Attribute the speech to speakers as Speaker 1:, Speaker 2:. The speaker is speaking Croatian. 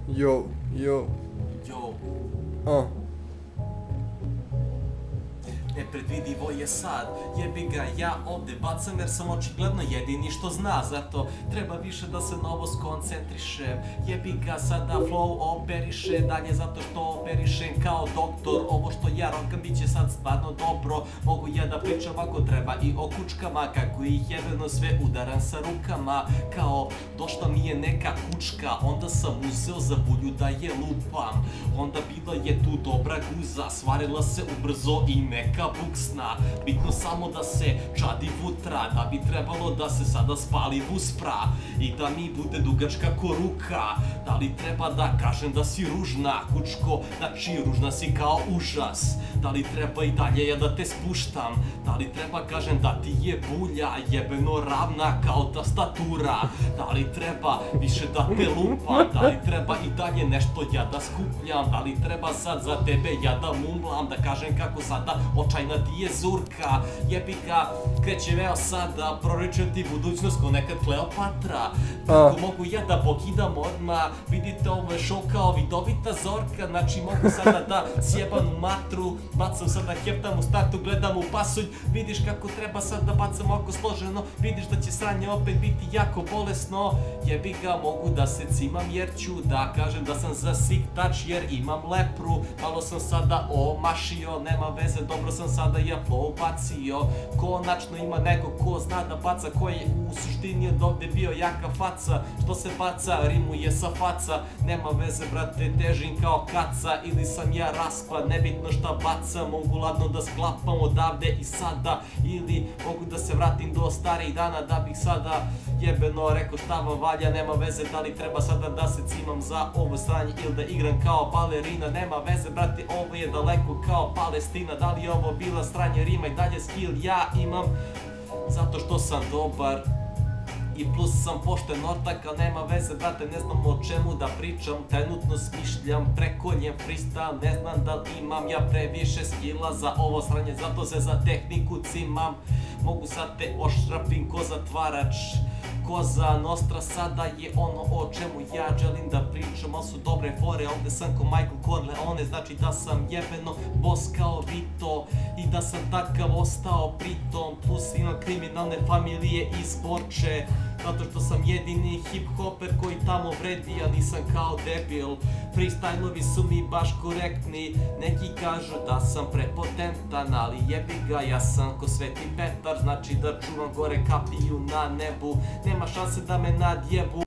Speaker 1: Jo.
Speaker 2: Jo. Nepredvidivo je sad, jebi ga, ja ovde bacam jer sam očigledno jedini što zna, zato treba više da se na ovo skoncentrišem. Jebi ga, sada flow operiše dalje zato što operišem kao doktor. Ovo što ja ronkam bit će sad stvarno dobro. Mogu ja da pričam ako treba i o kučkama, kako ih jebeno sve udaram sa rukama. Kao došla mi je neka kučka, onda sam uzeo za bulju da je lupam. Onda bila je tu dobra guza, svarila se ubrzo i neka buksna. Bitno samo da se čadi vutra, da bi trebalo da se sada spali vuspra i da mi bude dugačka ko ruka. Da li treba da kažem da si ružna, kučko, znači ružna si kao užas. Da li treba i dalje ja da te spuštam, da li treba kažem da ti je bulja jebeno ravna kao tastatura. Da li treba više da te lupam, da li treba i dalje nešto ja da skupljam. Da li treba sad za tebe ja da mumlam, da kažem kako sada očajna ti je zurka. Jebi ga, krećem evo sada, proričem ti budućnost ko nekad Kleopatra. Kako mogu ja da pokidam odmah, vidite ovo je show kao vidovita zorka. Znači mogu sada da sjebam u matru, bacam sada heptam u startu, gledam u pasulj. Vidiš kako treba sad da bacam oko složeno, vidiš da će sranje opet biti jako bolesno. Jebi ga, mogu da se cimam jer ću da kažem da sam zasiktač jer imam lepru. Malo sam sada omašio, nema veze, dobro sam sada ja flow bacio. Konačno ima neko ko zna da baca, ko je u suštini od ovde bio jaka faca. Što se baca, rimuje sa faca. Nema veze brate, težim kao kaca ili sam ja raspad, nebitno šta bacam. Mogu ladno da sklapam odavde i sada, ili mogu da se vratim do starih dana da bih sada jebeno rekao šta vam valja. Nema veze da li treba sada da se cimam za ovo sranje ili da igram kao balerina. Nema veze brate, ovo je daleko kao Palestina. Da li je ovo bila sranje rima i dalje skill ja imam, zato što sam dobar i plus sam pošten ortak, ali nema veze brate, ne znam o čemu da pričam. Trenutno smišljam, prekoljem freestyle, ne znam da li imam ja previše skilla za ovo sranje, zato se za tehniku cimam. Mogu sad te ošrafim ko zatvarač, Koza Nostra sada je ono o čemu ja želim da pričam, ali su dobre fore, ovde sam ko Michael Corleone, znači da sam jebeno boss kao Vito i da sam takav ostao pritom, plus imam kriminalne familije iz Borče, zato što sam jedini hip-hoper koji tamo vredi, a nisam kao debil. Freestylovi su mi baš korektni, neki kažu da sam prepotentan, ali jebi ga, ja sam ko Sveti Petar, znači da čuvam gore kapiju na nebu. Nema šanse da me nadjebu.